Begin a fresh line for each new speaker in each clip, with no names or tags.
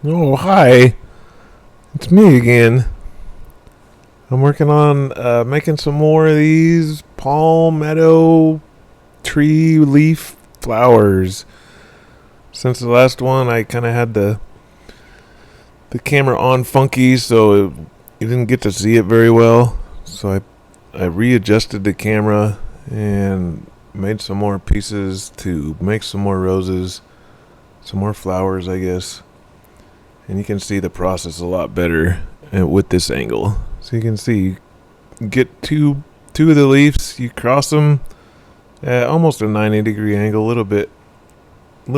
Oh, hi. It's me again. I'm working on making some more of these palmetto tree leaf flowers. Since the last one, I kind of had the camera on funky, so you didn't get to see it very well. So I readjusted the camera and made some more pieces to make some more roses, some more flowers, I guess. And you can see the process a lot better with this angle. So you can see, you get two of the leaves, you cross them at almost a 90-degree angle, a little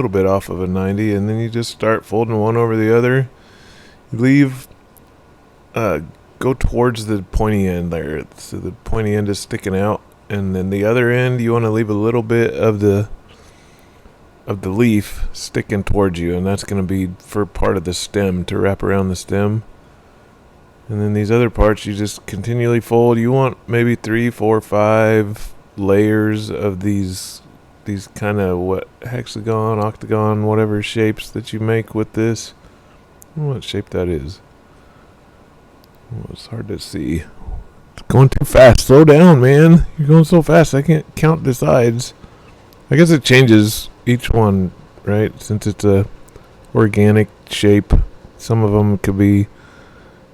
bit off of a 90, and then you just start folding one over the other. You leave, go towards the pointy end there, so the pointy end is sticking out, and then the other end you want to leave a little bit of the leaf sticking towards you, and that's going to be for part of the stem to wrap around the stem. And then these other parts you just continually fold. You want maybe 3, 4, 5 layers of these kind of what hexagon, octagon, whatever shapes that you make with this. I don't know what shape that is. Oh, it's hard to see. It's going too fast. Slow down, man. You're going so fast I can't count the sides. I guess it changes each one, right? Since it's a organic shape. Some of them could be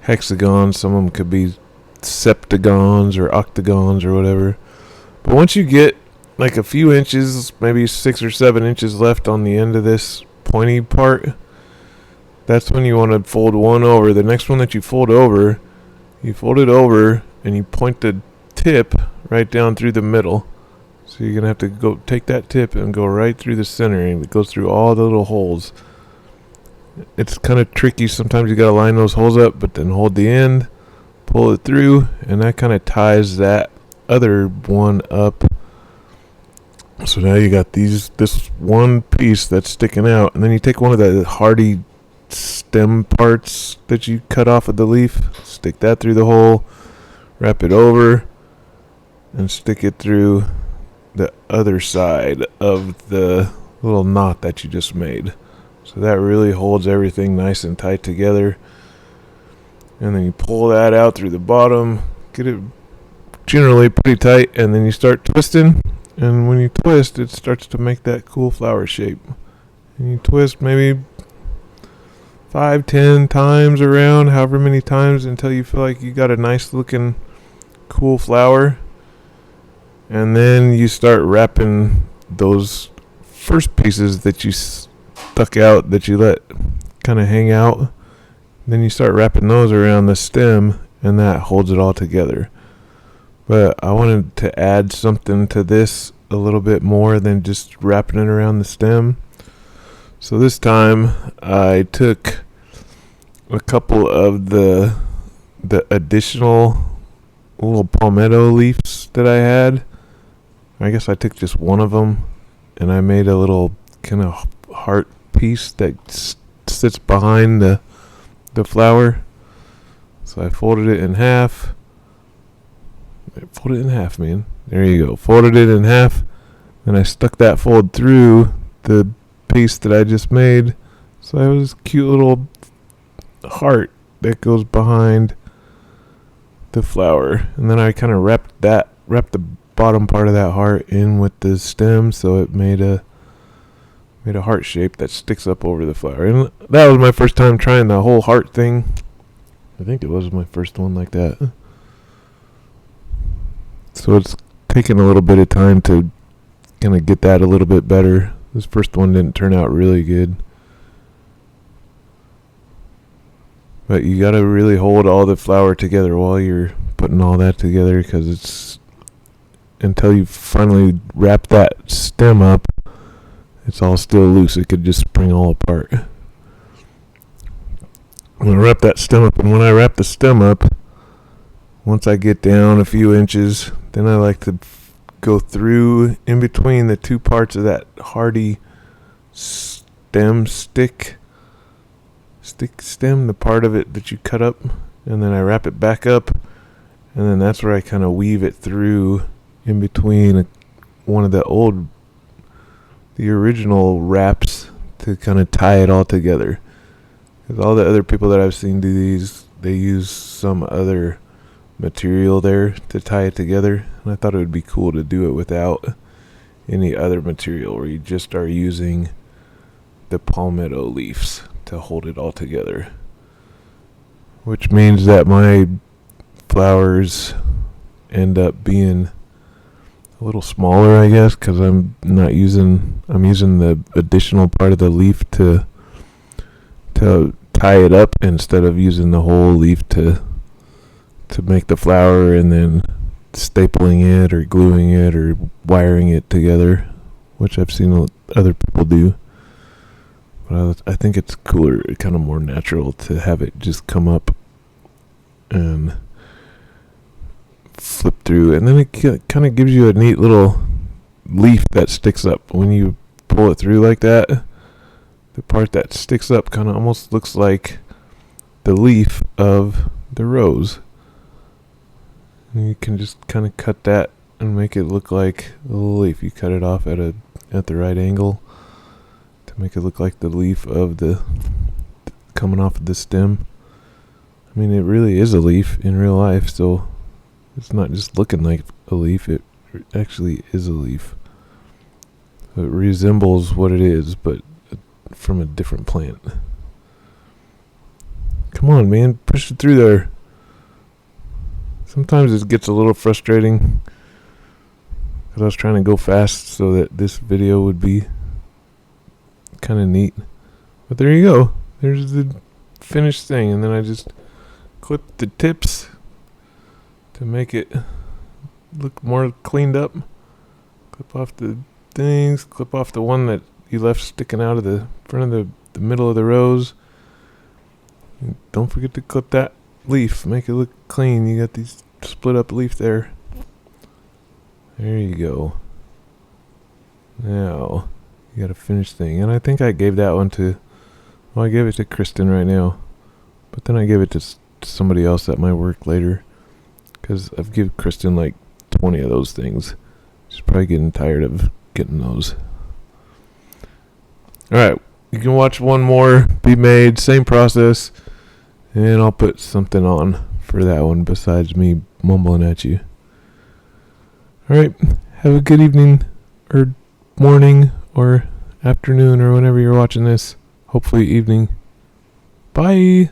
hexagons, some of them could be septagons or octagons or whatever. But once you get like a few inches, maybe 6 or 7 inches left on the end of this pointy part, that's when you want to fold one over. The next one that you fold it over and you point the tip right down through the middle. So you're going to have to go take that tip and go right through the center, and it goes through all the little holes. It's kind of tricky. Sometimes you got to line those holes up, but then hold the end, pull it through, and that kind of ties that other one up. So now you got this one piece that's sticking out, and then you take one of the hardy stem parts that you cut off of the leaf, stick that through the hole, wrap it over, and stick it through the other side of the little knot that you just made. So that really holds everything nice and tight together. And then you pull that out through the bottom, get it generally pretty tight, and then you start twisting. And when you twist, it starts to make that cool flower shape. And you twist maybe 5, 10 times around, however many times, until you feel like you got a nice looking cool flower. And then you start wrapping those first pieces that you stuck out, that you let kind of hang out. Then you start wrapping those around the stem, and that holds it all together. But I wanted to add something to this a little bit more than just wrapping it around the stem. So this time I took a couple of the additional little palmetto leaves that I had. I guess I took just one of them, and I made a little kind of heart piece that sits behind the flower. So I folded it in half. Fold it in half, man. There you go. Folded it in half. Then I stuck that fold through the piece that I just made. So I have this cute little heart that goes behind the flower. And then I kind of wrapped the bottom part of that heart in with the stem, so it made a heart shape that sticks up over the flower. And that was my first time trying the whole heart thing. I think it was my first one like that. So it's taken a little bit of time to kind of get that a little bit better. This first one didn't turn out really good. But you got to really hold all the flower together while you're putting all that together, because it's until you finally wrap that stem up, it's all still loose. It could just spring all apart. I'm going to wrap that stem up, and when I wrap the stem up, once I get down a few inches, then I like to go through in between the two parts of that hardy stem stem, the part of it that you cut up, and then I wrap it back up, and then that's where I kind of weave it through in between one of the original wraps to kind of tie it all together. Because all the other people that I've seen do these, they use some other material there to tie it together. And I thought it would be cool to do it without any other material, where you just are using the palmetto leaves to hold it all together. Which means that my flowers end up being a little smaller, I guess, because I'm using the additional part of the leaf to tie it up, instead of using the whole leaf to make the flower and then stapling it or gluing it or wiring it together, which I've seen other people do. But I think it's cooler, kind of more natural, to have it just come up and flip through, and then it kind of gives you a neat little leaf that sticks up when you pull it through like that. The part that sticks up kind of almost looks like the leaf of the rose. And you can just kind of cut that and make it look like a little leaf. You cut it off at the right angle to make it look like the leaf of the coming off of the stem. I mean, it really is a leaf in real life, so it's not just looking like a leaf, it actually is a leaf. So it resembles what it is, but from a different plant. Come on, man, push it through there. Sometimes it gets a little frustrating because I was trying to go fast so that this video would be kind of neat. But there you go. There's the finished thing, and then I just clip the tips to make it look more cleaned up. Clip off the things, clip off the one that you left sticking out of the front of the middle of the rose. And don't forget to clip that leaf, make it look clean. You got these split up leaf there. There you go. Now you got a finished thing, and I think I gave that one to, well, I gave it to Kristen right now, but then I gave it to somebody else at my work later, because I've given Kristen like 20 of those things. She's probably getting tired of getting those. Alright, you can watch one more be made, same process, and I'll put something on for that one besides me mumbling at you. Alright, have a good evening, or morning, or afternoon, or whenever you're watching this. Hopefully evening. Bye!